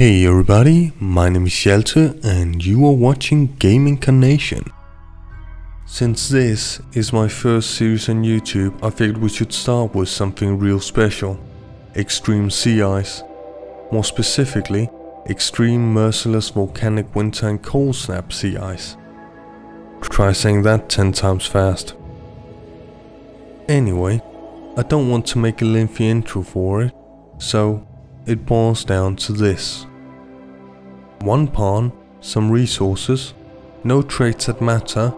Hey everybody, my name is Shelter and you are watching Gamincarnation. Since this is my first series on YouTube, I figured we should start with something real special. Extreme sea ice. More specifically, extreme merciless volcanic winter and cold snap sea ice. Try saying that 10 times fast. Anyway, I don't want to make a lengthy intro for it, so it boils down to this. 1 pawn, some resources, no traits that matter,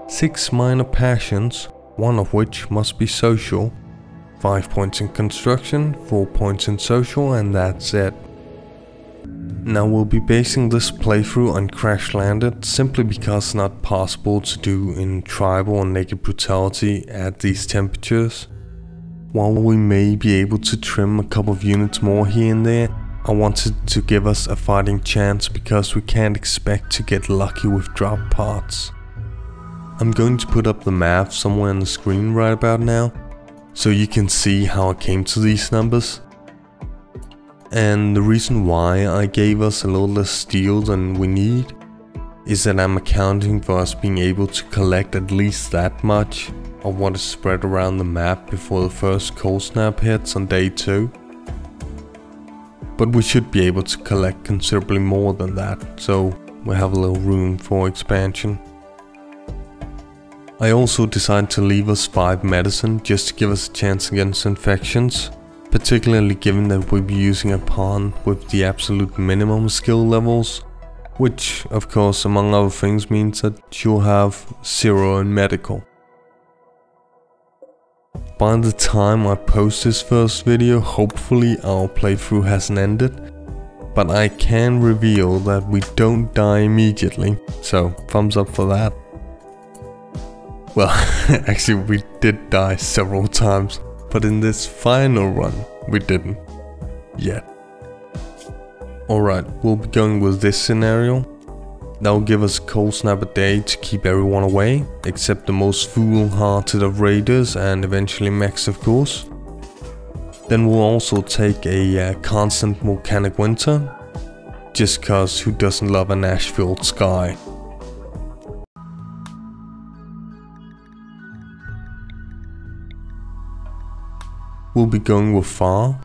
6 minor passions, one of which must be social, 5 points in construction, 4 points in social, and that's it. Now we'll be basing this playthrough on Crash Landed simply because it's not possible to do in tribal or naked brutality at these temperatures. While we may be able to trim a couple of units more here and there, I wanted to give us a fighting chance because we can't expect to get lucky with drop parts. I'm going to put up the map somewhere on the screen right about now, so you can see how I came to these numbers. And the reason why I gave us a little less steel than we need is that I'm accounting for us being able to collect at least that much of what is spread around the map before the first cold snap hits on day 2. But we should be able to collect considerably more than that, so we have a little room for expansion. I also decided to leave us 5 medicine just to give us a chance against infections, particularly given that we'll be using a pawn with the absolute minimum skill levels, which of course among other things means that she'll have 0 in medical. By the time I post this first video, hopefully our playthrough hasn't ended, but I can reveal that we don't die immediately, so thumbs up for that. Well, actually we did die several times, but in this final run we didn't yet. Alright, we'll be going with this scenario. That will give us a cold snap a day to keep everyone away, except the most foolhardy of raiders and eventually mechs of course. Then we'll also take a constant volcanic winter, just cause who doesn't love an ash-filled sky. We'll be going with far,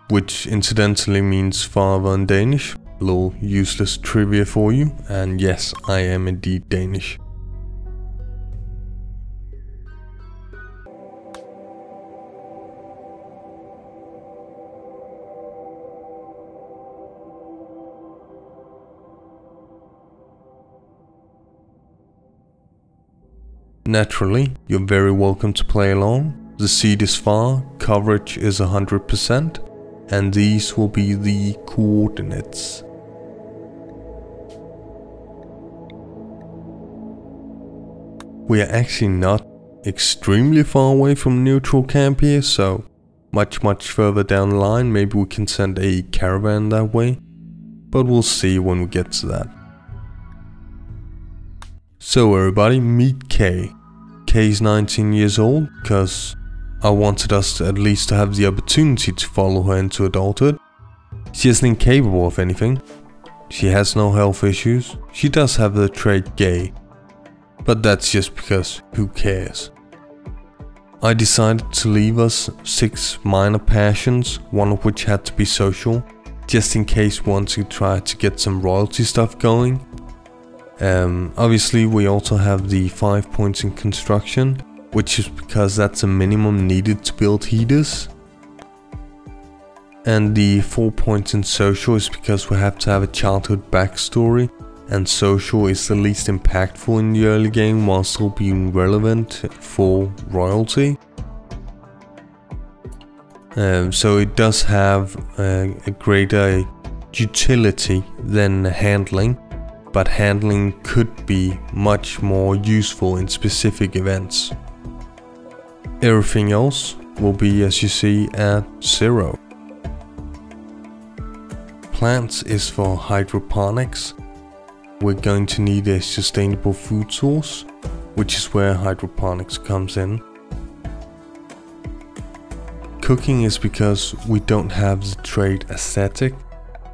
which incidentally means father in Danish. A little useless trivia for you, and yes, I am indeed Danish. Naturally, you're very welcome to play along. The seed is far, coverage is 100%, and these will be the coordinates. We are actually not extremely far away from neutral camp here, so much further down the line maybe we can send a caravan that way, but we'll see when we get to that. So everybody, meet Kay. Kay's 19 years old, cause I wanted us to at least have the opportunity to follow her into adulthood. She isn't incapable of anything. She has no health issues. She does have the trait gay, but that's just because who cares. I decided to leave us 6 minor passions, one of which had to be social, just in case we want to try to get some royalty stuff going. Obviously we also have the 5 points in construction, which is because that's a minimum needed to build heaters. And the 4 points in social is because we have to have a childhood backstory, and social is the least impactful in the early game while still being relevant for royalty. So it does have a greater utility than handling, but handling could be much more useful in specific events. Everything else will be, as you see, at 0. Plants is for hydroponics. We're going to need a sustainable food source, which is where hydroponics comes in. Cooking is because we don't have the trait aesthetic,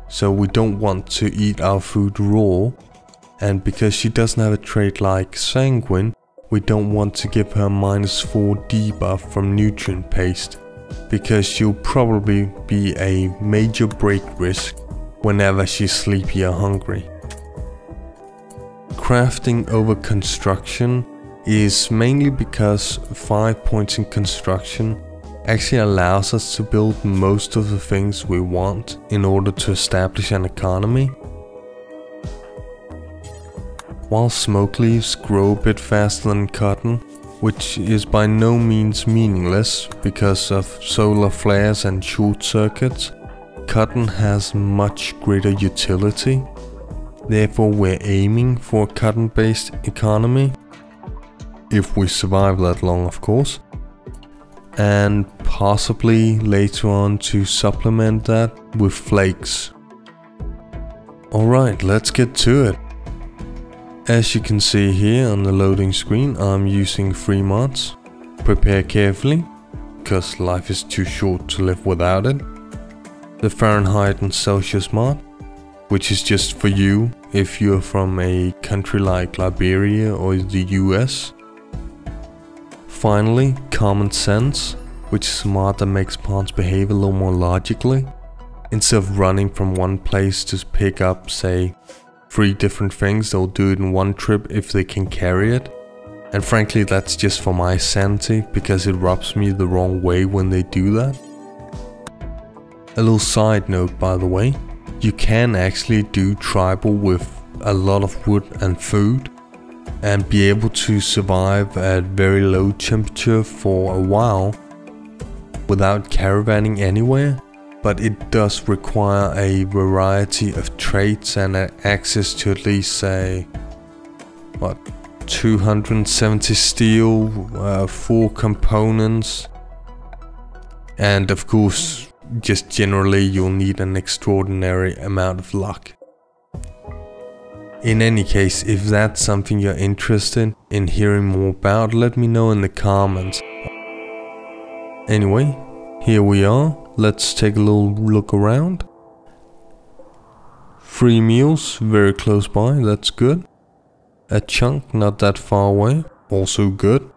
so we don't want to eat our food raw. And because she doesn't have a trait like Sanguine, we don't want to give her -4 debuff from nutrient paste, because she'll probably be a major break risk whenever she's sleepy or hungry. Crafting over construction is mainly because 5 points in construction actually allows us to build most of the things we want in order to establish an economy. While smoke leaves grow a bit faster than cotton, which is by no means meaningless because of solar flares and short circuits, cotton has much greater utility. Therefore we're aiming for a cotton-based economy, if we survive that long of course, and possibly later on to supplement that with flakes. Alright, let's get to it. As you can see here on the loading screen, I'm using 3 mods. Prepare carefully, because life is too short to live without it. The Fahrenheit and Celsius mod, which is just for you if you're from a country like Liberia or the US. Finally, Common Sense, which is a mod that makes pawns behave a little more logically. Instead of running from one place to pick up, say, 3 different things, they'll do it in one trip if they can carry it. And frankly, that's just for my sanity, because it rubs me the wrong way when they do that. A little side note by the way, you can actually do tribal with a lot of wood and food and be able to survive at very low temperature for a while without caravanning anywhere. But it does require a variety of traits and access to at least, say, 270 steel, 4 components, and of course, just generally you'll need an extraordinary amount of luck. In any case, if that's something you're interested in hearing more about, let me know in the comments. Anyway, here we are. Let's take a little look around. 3 meals, very close by, that's good. A chunk not that far away, also good.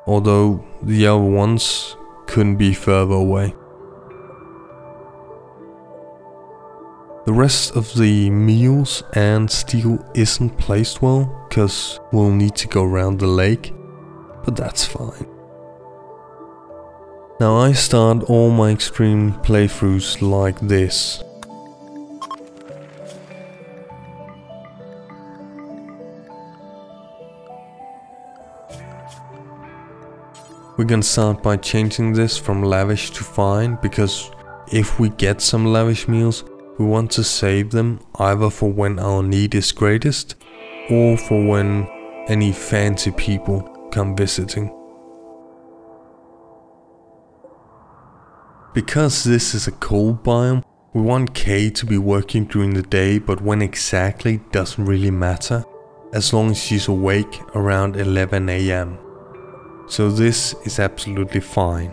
Although the other ones couldn't be further away. The rest of the meals and steel isn't placed well, cause we'll need to go around the lake, but that's fine. Now I start all my extreme playthroughs like this. We're gonna start by changing this from lavish to fine, because if we get some lavish meals, we want to save them either for when our need is greatest or for when any fancy people come visiting. Because this is a cold biome, we want Kay to be working during the day, but when exactly doesn't really matter, as long as she's awake around 11 AM. So this is absolutely fine.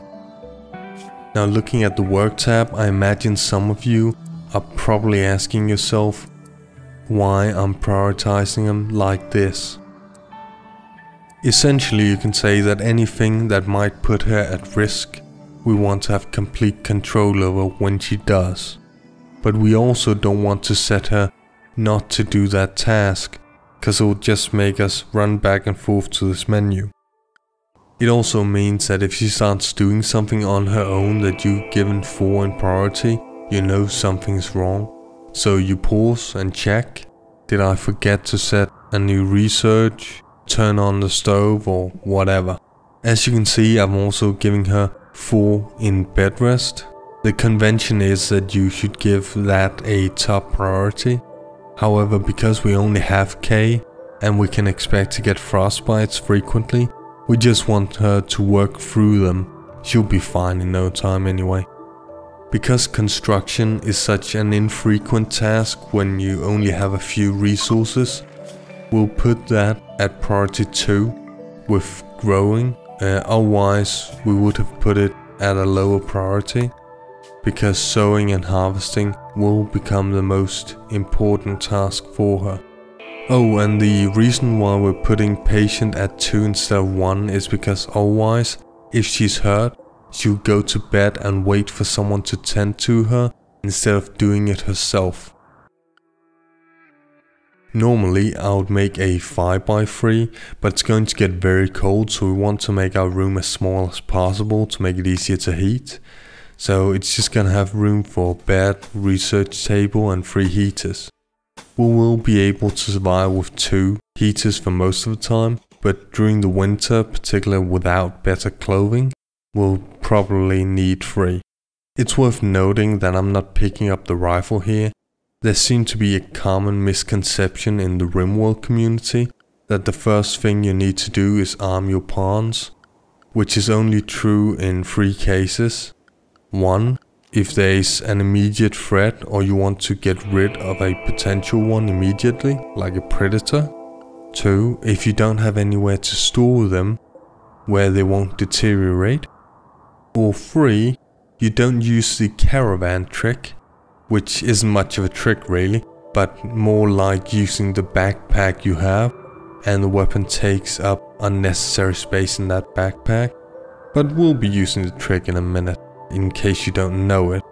Now looking at the work tab, I imagine some of you are probably asking yourself why I'm prioritizing them like this. Essentially you can say that anything that might put her at risk, we want to have complete control over when she does. But we also don't want to set her not to do that task, cause it will just make us run back and forth to this menu. It also means that if she starts doing something on her own that you've given 4 in priority, you know something's wrong. So you pause and check, did I forget to set a new research, turn on the stove or whatever. As you can see, I'm also giving her 4 in bed rest. The convention is that you should give that a top priority. However, because we only have K and we can expect to get frostbites frequently, we just want her to work through them. She'll be fine in no time anyway. Because construction is such an infrequent task when you only have a few resources, we'll put that at priority 2 with growing. Otherwise we would have put it at a lower priority, because sowing and harvesting will become the most important task for her. Oh, and the reason why we're putting patient at 2 instead of 1 is because otherwise, if she's hurt, she'll go to bed and wait for someone to tend to her instead of doing it herself. Normally I would make a 5x3, but it's going to get very cold, so we want to make our room as small as possible to make it easier to heat. So it's just gonna have room for bed, research table and 3 heaters. We will be able to survive with 2 heaters for most of the time, but during the winter, particularly without better clothing, we'll probably need 3. It's worth noting that I'm not picking up the rifle here. There seems to be a common misconception in the RimWorld community that the first thing you need to do is arm your pawns, which is only true in 3 cases. 1. If there is an immediate threat or you want to get rid of a potential one immediately, like a predator. 2. If you don't have anywhere to store them where they won't deteriorate. Or 3. You don't use the caravan trick, which isn't much of a trick really, but more like using the backpack you have and the weapon takes up unnecessary space in that backpack. But we'll be using the trick in a minute, in case you don't know it.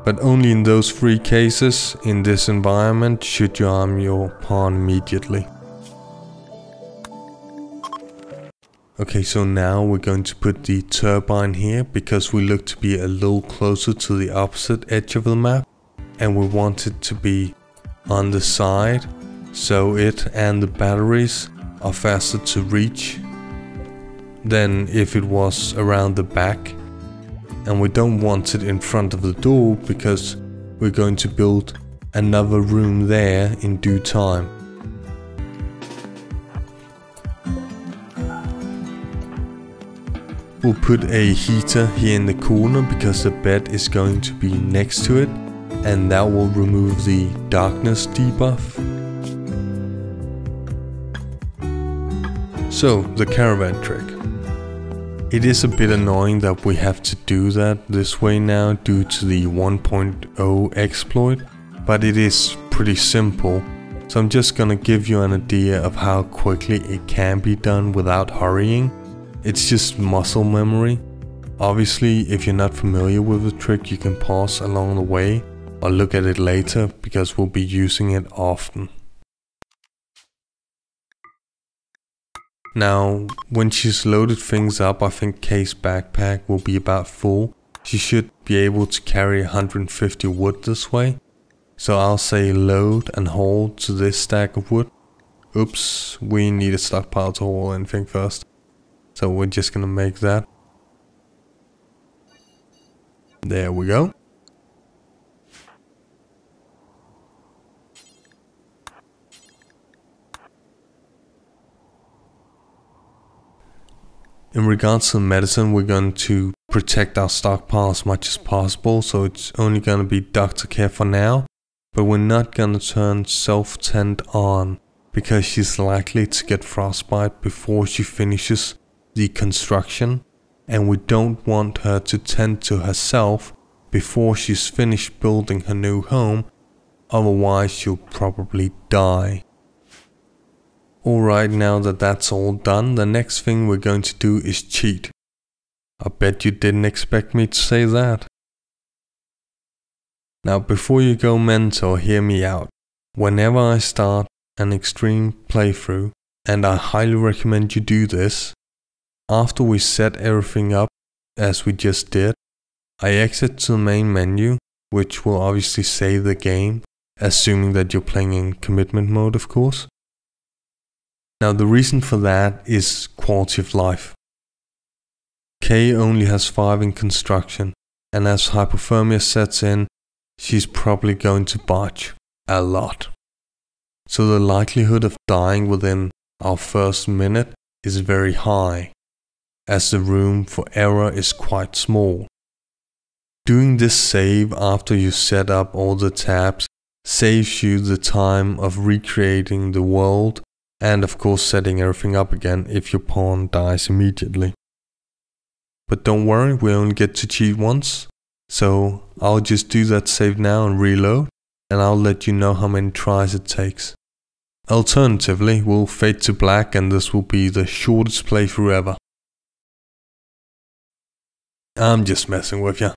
But only in those 3 cases in this environment should you arm your pawn immediately. Okay, so now we're going to put the turbine here because we look to be a little closer to the opposite edge of the map, and we want it to be on the side so it and the batteries are faster to reach than if it was around the back. And we don't want it in front of the door because we're going to build another room there in due time. We'll put a heater here in the corner because the bed is going to be next to it, and that will remove the darkness debuff. So, the caravan trick. It is a bit annoying that we have to do that this way now due to the 1.0 exploit, but it is pretty simple, so I'm just gonna give you an idea of how quickly it can be done without hurrying. It's just muscle memory. Obviously, if you're not familiar with the trick, you can pause along the way or look at it later because we'll be using it often. Now, when she's loaded things up, I think Kay's backpack will be about full. She should be able to carry 150 wood this way. So I'll say load and hold to this stack of wood. Oops, we need a stockpile to haul anything first. So we're just gonna make that. There we go. In regards to medicine, we're going to protect our stockpile as much as possible, so it's only going to be doctor care for now. But we're not going to turn self-tend on because she's likely to get frostbite before she finishes the construction, and we don't want her to tend to herself before she's finished building her new home, otherwise she'll probably die. Alright, now that that's all done, the next thing we're going to do is cheat. I bet you didn't expect me to say that. Now before you go mental, hear me out. Whenever I start an extreme playthrough, and I highly recommend you do this, after we set everything up as we just did, I exit to the main menu, which will obviously save the game, assuming that you're playing in commitment mode of course. Now the reason for that is quality of life. Kay only has 5 in construction, and as hypothermia sets in, she's probably going to botch a lot. So the likelihood of dying within our first minute is very high, as the room for error is quite small. Doing this save after you set up all the tabs saves you the time of recreating the world and of course setting everything up again if your pawn dies immediately. but don't worry, we only get to cheat once. So I'll just do that save now and reload, and I'll let you know how many tries it takes. Alternatively, we'll fade to black and this will be the shortest playthrough ever. I'm just messing with you.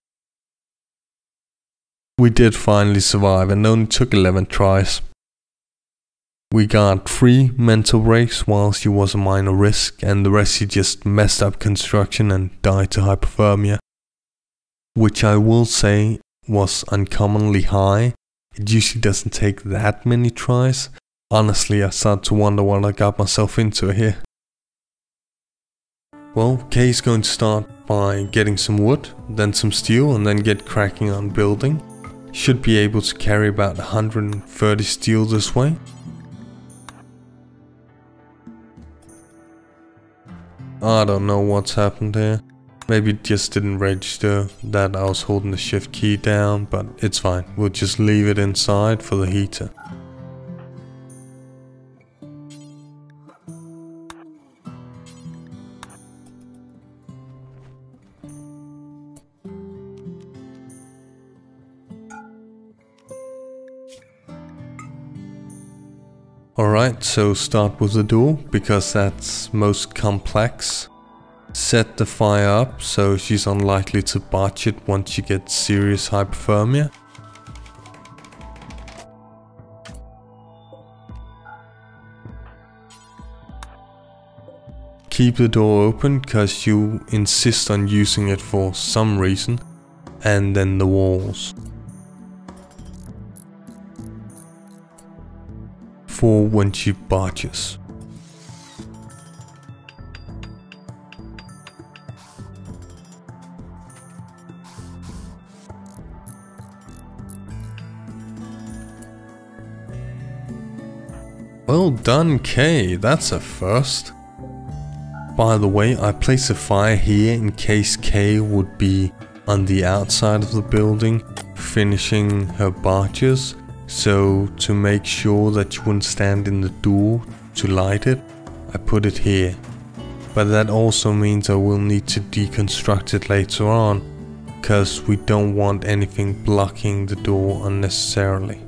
We did finally survive and only took 11 tries. We got 3 mental breaks whilst she was a minor risk, and the rest she just messed up construction and died to hypothermia. Which I will say was uncommonly high. It usually doesn't take that many tries. Honestly, I start to wonder what I got myself into here. Well, Kay's going to start by getting some wood, then some steel, and then get cracking on building. Should be able to carry about 130 steel this way. I don't know what's happened here. Maybe it just didn't register that I was holding the shift key down, but it's fine. We'll just leave it inside for the heater. Alright, so start with the door, because that's most complex. Set the fire up so she's unlikely to botch it once she gets serious hypothermia. Keep the door open because you insist on using it for some reason, and then the walls. For when she botches. Well done, Kay, that's a first. By the way, I placed a fire here in case Kay would be on the outside of the building finishing her botches. So to make sure that you wouldn't stand in the door to light it, I put it here. But that also means I will need to deconstruct it later on, because we don't want anything blocking the door unnecessarily.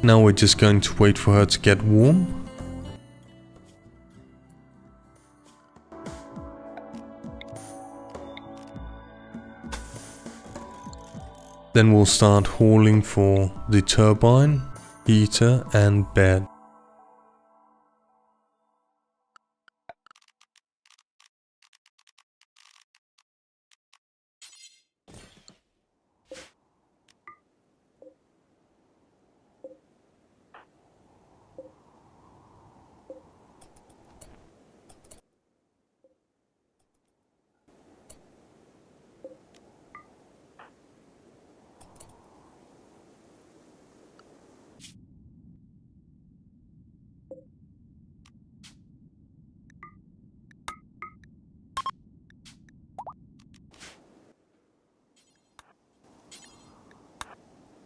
Now we're just going to wait for her to get warm. Then we'll start hauling for the turbine, heater and bed.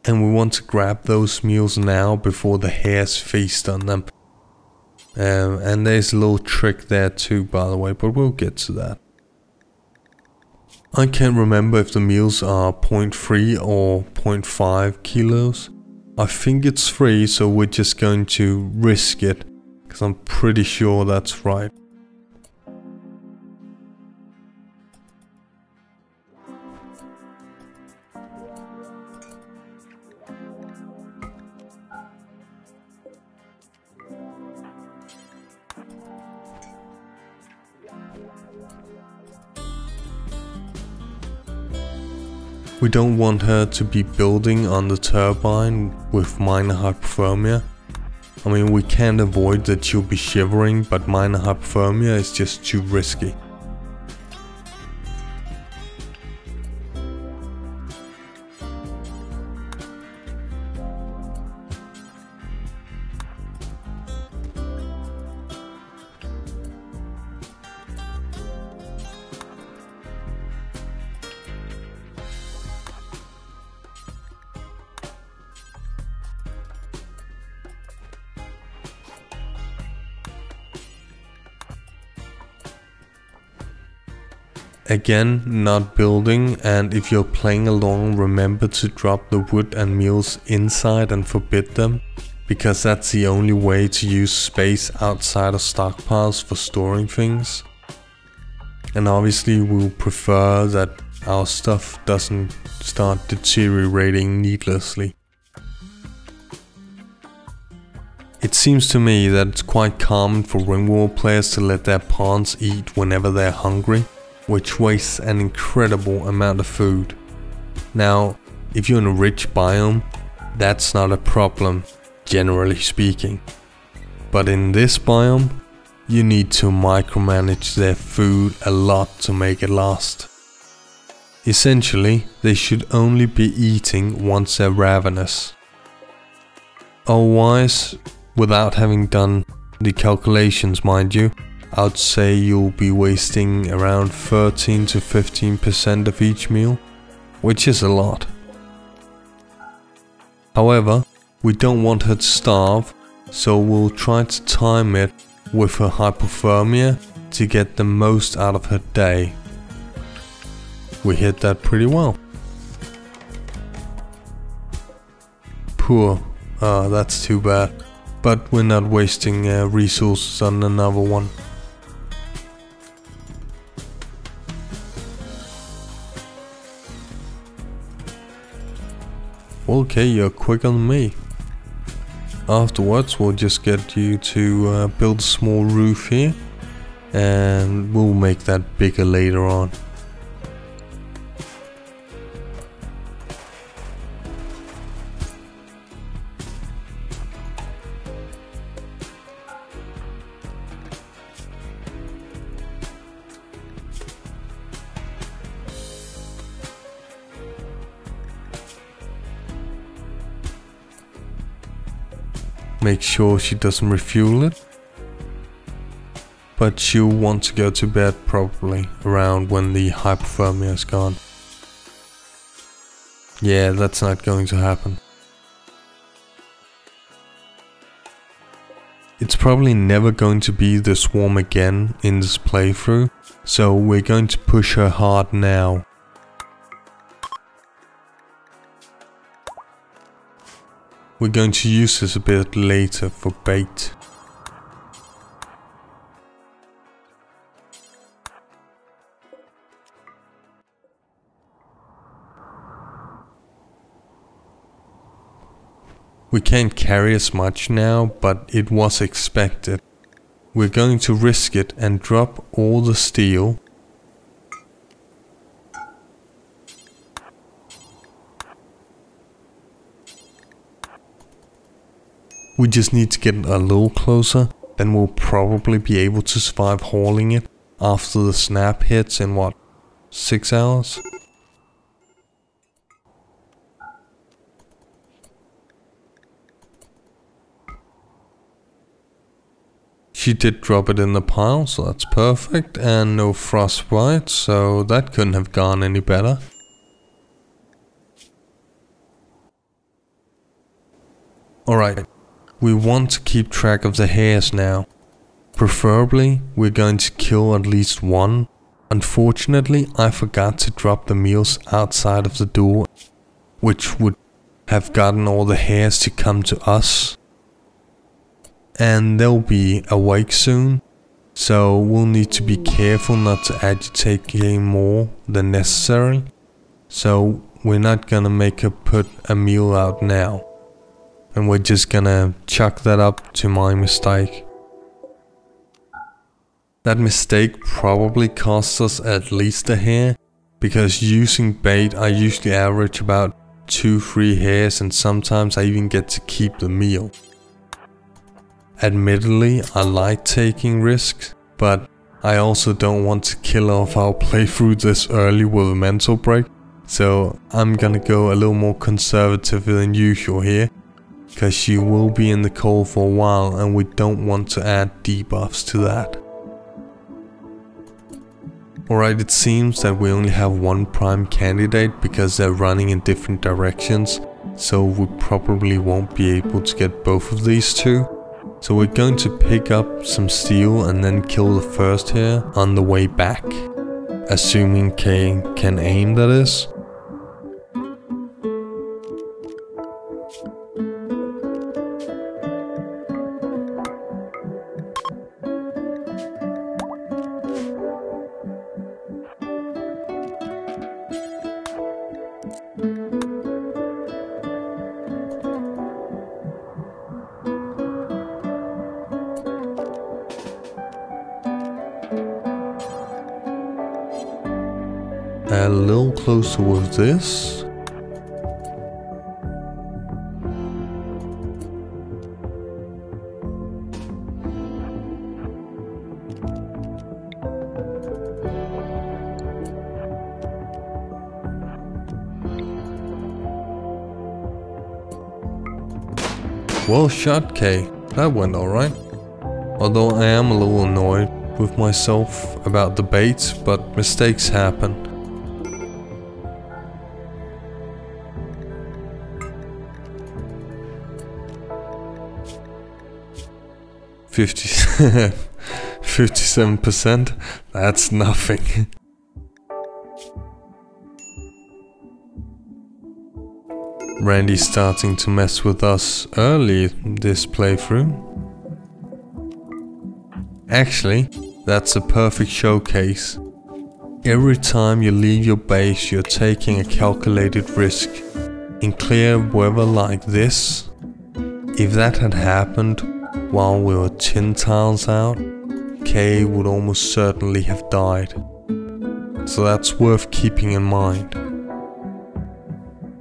And we want to grab those meals now before the hares feast on them. And there's a little trick there too, by the way, but we'll get to that. I can't remember if the meals are 0.3 or 0.5 kilos. I think it's 3, so we're just going to risk it, because I'm pretty sure that's right. We don't want her to be building on the turbine with minor hypothermia. I mean, we can't avoid that she'll be shivering, but minor hypothermia is just too risky. again, not building, and if you're playing along, remember to drop the wood and meals inside and forbid them, because that's the only way to use space outside of stockpiles for storing things. And obviously we'll prefer that our stuff doesn't start deteriorating needlessly. It seems to me that it's quite common for RimWorld players to let their pawns eat whenever they're hungry, which wastes an incredible amount of food. Now, if you're in a rich biome, that's not a problem, generally speaking. But in this biome, you need to micromanage their food a lot to make it last. Essentially, they should only be eating once they're ravenous. Otherwise, without having done the calculations, mind you, I would say you'll be wasting around 13 to 15% of each meal, which is a lot. However, we don't want her to starve, so we'll try to time it with her hypothermia to get the most out of her day. We hit that pretty well. Poor, that's too bad. But we're not wasting resources on another one. Okay, you're quicker than me. Afterwards, we'll just get you to build a small roof here, and we'll make that bigger later on. Make sure she doesn't refuel it, but she'll want to go to bed probably around when the hypothermia is gone. Yeah, that's not going to happen. It's probably never going to be this warm again in this playthrough, so we're going to push her hard now. We're going to use this a bit later for bait. We can't carry as much now, but it was expected. We're going to risk it and drop all the steel. We just need to get a little closer, then we'll probably be able to survive hauling it after the snap hits in what, 6 hours? She did drop it in the pile, so that's perfect, and no frostbite, so that couldn't have gone any better. Alright. We want to keep track of the hares now. Preferably, we're going to kill at least one. Unfortunately, I forgot to drop the meals outside of the door, which would have gotten all the hares to come to us. And they'll be awake soon, so we'll need to be careful not to agitate game more than necessary. So we're not gonna make her put a meal out now. And we're just gonna chuck that up to my mistake. That mistake probably cost us at least a hare, because using bait I usually average about 2-3 hares, and sometimes I even get to keep the meal. Admittedly, I like taking risks, but I also don't want to kill off our playthrough this early with a mental break, so I'm gonna go a little more conservative than usual here. Because she will be in the cold for a while, and we don't want to add debuffs to that. Alright, it seems that we only have one prime candidate because they're running in different directions, so we probably won't be able to get both of these two. So we're going to pick up some steel and then kill the first hare on the way back. Assuming K can aim, that is. A little closer with this. Well shot, K. That went alright. Although I am a little annoyed with myself about the bait, but mistakes happen. — 57%? That's nothing. Randy's starting to mess with us early this playthrough. Actually, that's a perfect showcase. Every time you leave your base, you're taking a calculated risk. In clear weather like this, if that had happened while we were 10 tiles out, K would almost certainly have died. So that's worth keeping in mind.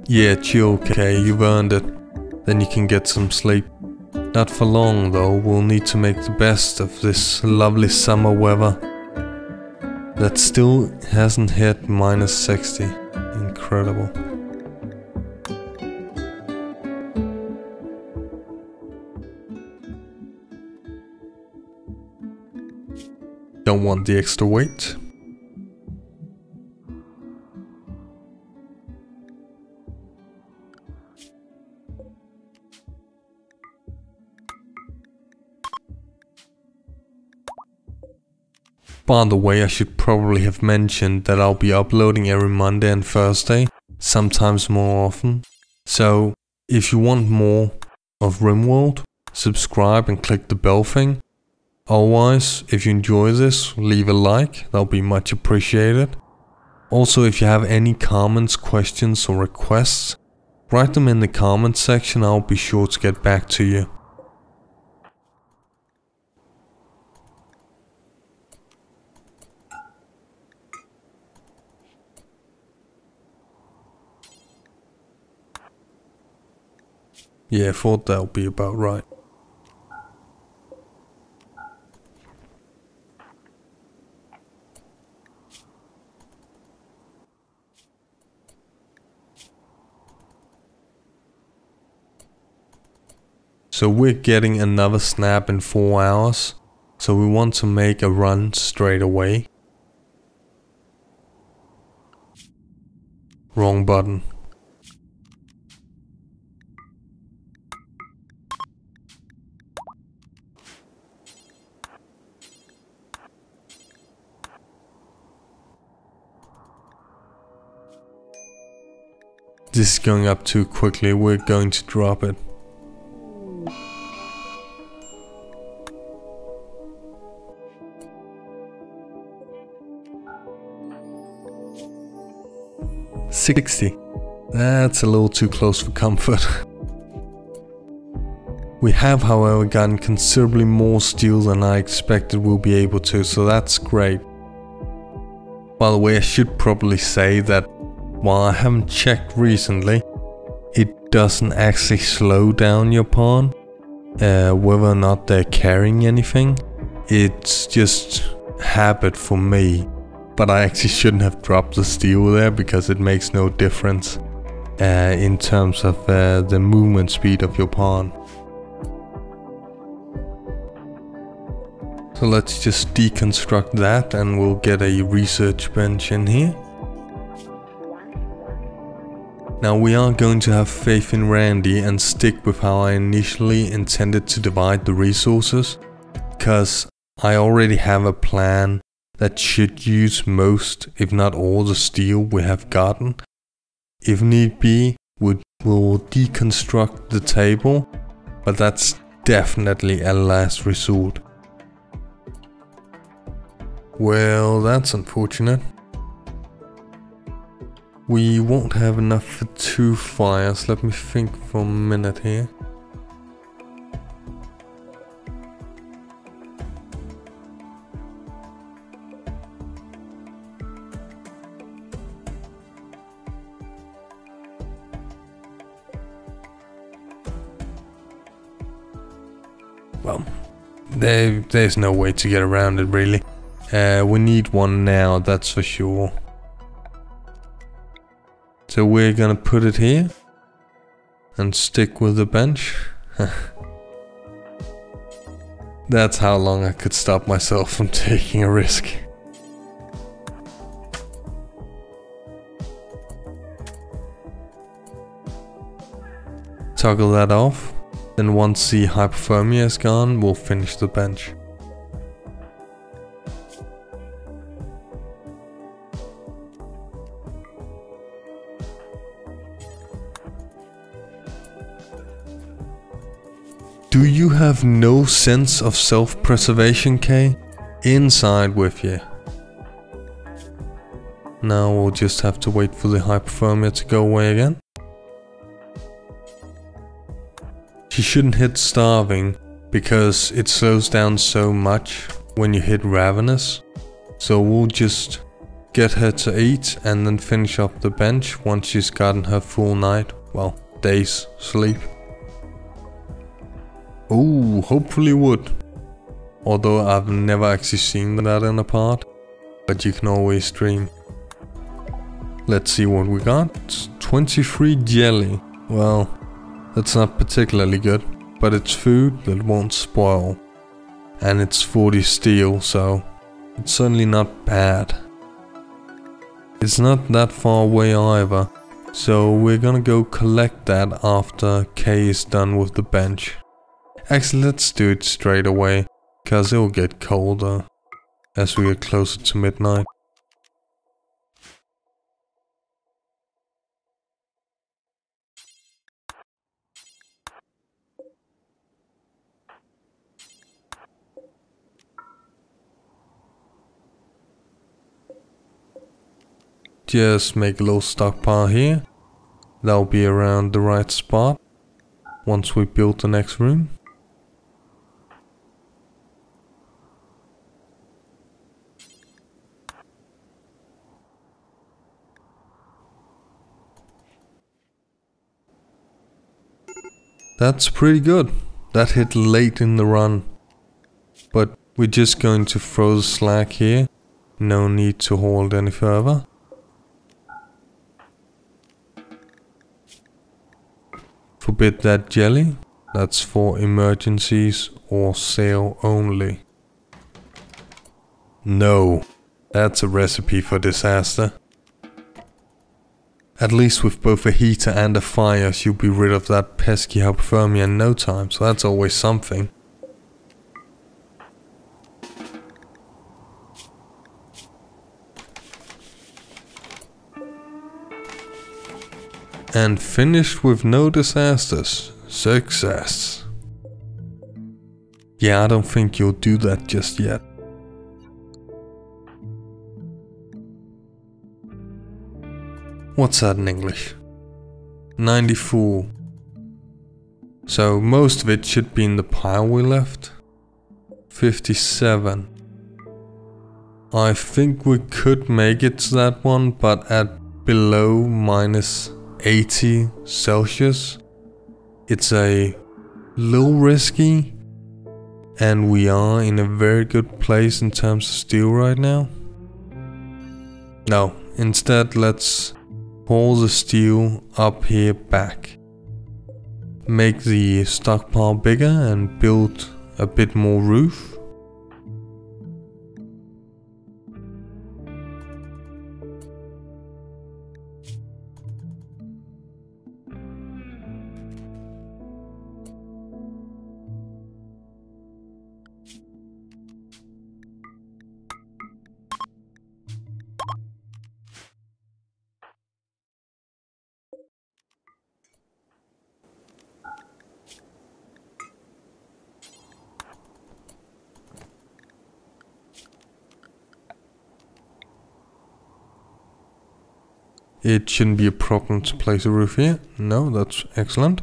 Yeah, chill, K, you've earned it. Then you can get some sleep. Not for long though, we'll need to make the best of this lovely summer weather. That still hasn't hit -60. Incredible. Don't want the extra weight. By the way, I should probably have mentioned that I'll be uploading every Monday and Thursday, sometimes more often. So, if you want more of RimWorld, subscribe and click the bell thing. Otherwise, if you enjoy this, leave a like, that'll be much appreciated. Also, if you have any comments, questions or requests, write them in the comments section, I'll be sure to get back to you. Yeah, I thought that would be about right. So we're getting another snap in 4 hours, so we want to make a run straight away. Wrong button. This is going up too quickly, we're going to drop it. $60. That's a little too close for comfort. We have, however, gotten considerably more steel than I expected we'll be able to, so that's great. By the way, I should probably say that while I haven't checked recently, it doesn't actually slow down your pawn, whether or not they're carrying anything. It's just habit for me. But I actually shouldn't have dropped the steel there because it makes no difference in terms of the movement speed of your pawn. So let's just deconstruct that and we'll get a research bench in here. Now we are going to have faith in Randy and stick with how I initially intended to divide the resources, because I already have a plan that should use most, if not all, the steel we have gotten. If need be, we'll deconstruct the table, but that's definitely a last resort. Well, that's unfortunate. We won't have enough for 2 fires. Let me think for a minute here. Well, there's no way to get around it really. We need one now, that's for sure. So we're gonna put it here and stick with the bench. That's how long I could stop myself from taking a risk. Toggle that off. Then once the hypothermia is gone, we'll finish the bench. Do you have no sense of self-preservation, Kay? Inside with you. Now we'll just have to wait for the hypothermia to go away again. She shouldn't hit starving, because it slows down so much when you hit ravenous. So we'll just get her to eat and then finish up the bench once she's gotten her full night, well, day's sleep. Oh, hopefully wood. Although I've never actually seen that in a part, but you can always dream. Let's see what we got. 23 jelly. Well, that's not particularly good, but it's food that won't spoil. And it's 40 steel, so it's certainly not bad. It's not that far away either, so we're gonna go collect that after Kay is done with the bench. Actually, let's do it straight away, cause it'll get colder as we get closer to midnight. Just make a little stockpile here. That'll be around the right spot once we build the next room. That's pretty good. That hit late in the run. But we're just going to throw the slack here. No need to hold any further. Forbid that jelly. That's for emergencies or sale only. No, that's a recipe for disaster. At least with both a heater and a fire, you'll be rid of that pesky hypothermia in no time, so that's always something. And finished with no disasters. Success. Yeah, I don't think you'll do that just yet. What's that in English? 94. So most of it should be in the pile we left. 57. I think we could make it to that one, but at below minus 80 Celsius. It's a little risky, and we are in a very good place in terms of steel right now. No, instead let's haul the steel up here back. Make the stockpile bigger and build a bit more roof. it shouldn't be a problem to place a roof here. No, that's excellent.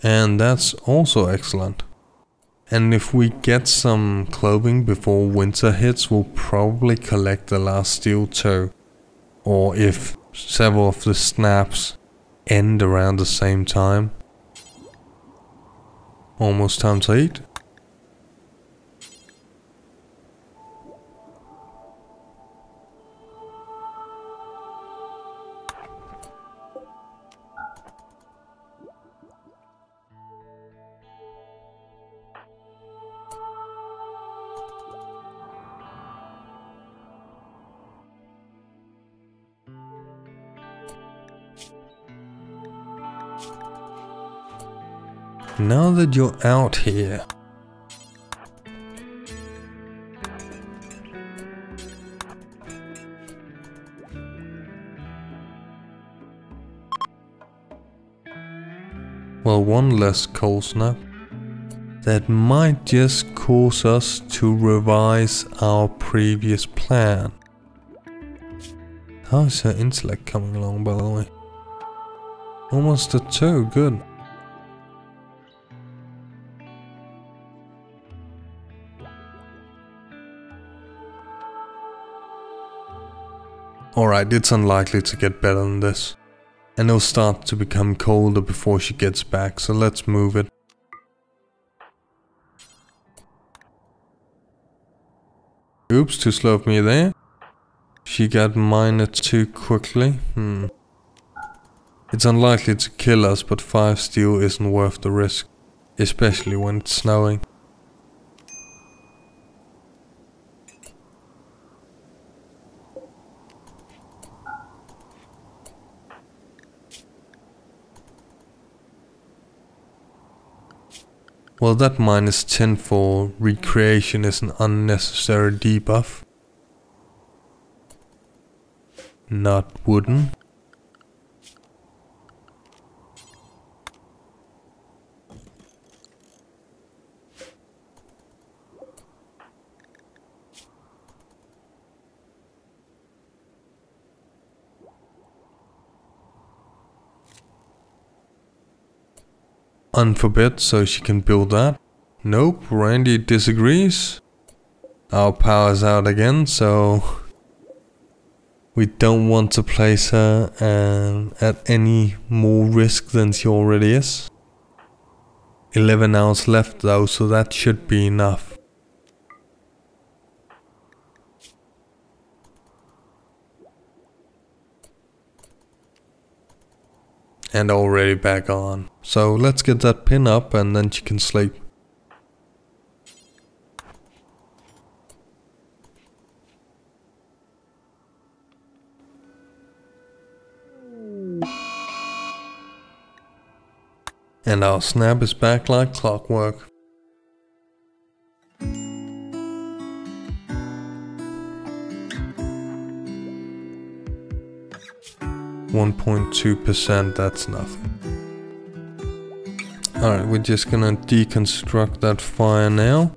And that's also excellent. And if we get some clothing before winter hits, we'll probably collect the last steel toe. Or if several of the snaps end around the same time. Almost time to eat. Now that you're out here, well, one less cold snap. That might just cause us to revise our previous plan. How is her intellect coming along, by the way? Almost a 2, good. Alright, it's unlikely to get better than this. And it'll start to become colder before she gets back, so let's move it. Oops, too slow of me there. She got minor too quickly. It's unlikely to kill us, but 5 steel isn't worth the risk. Especially when it's snowing. Well, that minus 10 for recreation is an unnecessary debuff. Not wooden. Unforbid, so she can build that. Nope, Randy disagrees. Our power's out again, so we don't want to place her at any more risk than she already is. 11 hours left though, so that should be enough. And already back on. So let's get that pin up and then she can sleep. And our snap is back like clockwork. .2%, that's nothing. Alright, we're just gonna deconstruct that fire now.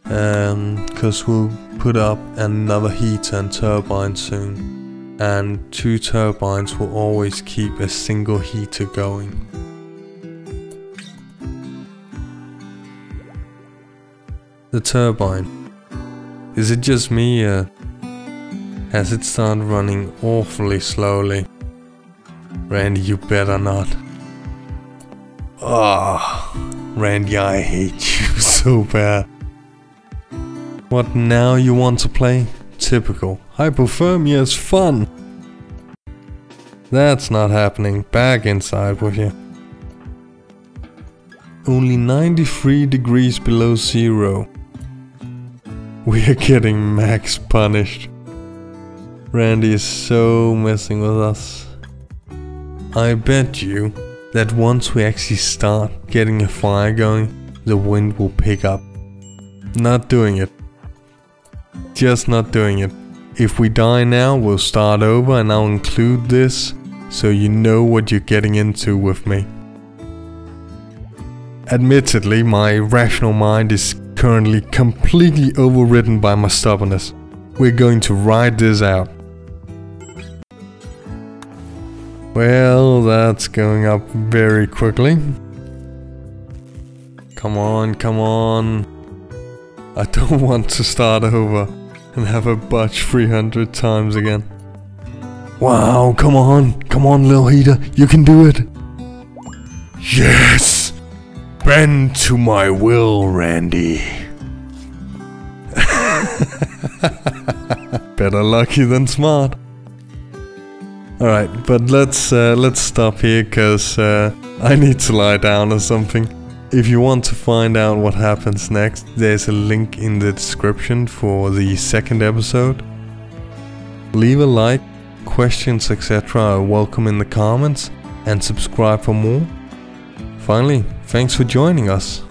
Because we'll put up another heater and turbine soon. And 2 turbines will always keep a single heater going. The turbine. Is it just me or has it started running awfully slowly? Randy, you better not. Ah, Randy, I hate you so bad. What, now you want to play? Typical. Hypothermia is fun. That's not happening. Back inside with you. Only 93 degrees below 0. We are getting max punished. Randy is so messing with us. I bet you that once we actually start getting a fire going, the wind will pick up. Not doing it. Just not doing it. If we die now, we'll start over and I'll include this so you know what you're getting into with me. Admittedly, my rational mind is currently completely overridden by my stubbornness. We're going to ride this out. Well, that's going up very quickly. Come on, come on. I don't want to start over and have a butch 300 times again. Wow, come on little heater, you can do it. Yes! Bend to my will, Randy. Better lucky than smart. Alright, but let's stop here, cause I need to lie down or something. If you want to find out what happens next, there's a link in the description for the second episode. Leave a like, questions etc. are welcome in the comments, and subscribe for more. Finally, thanks for joining us.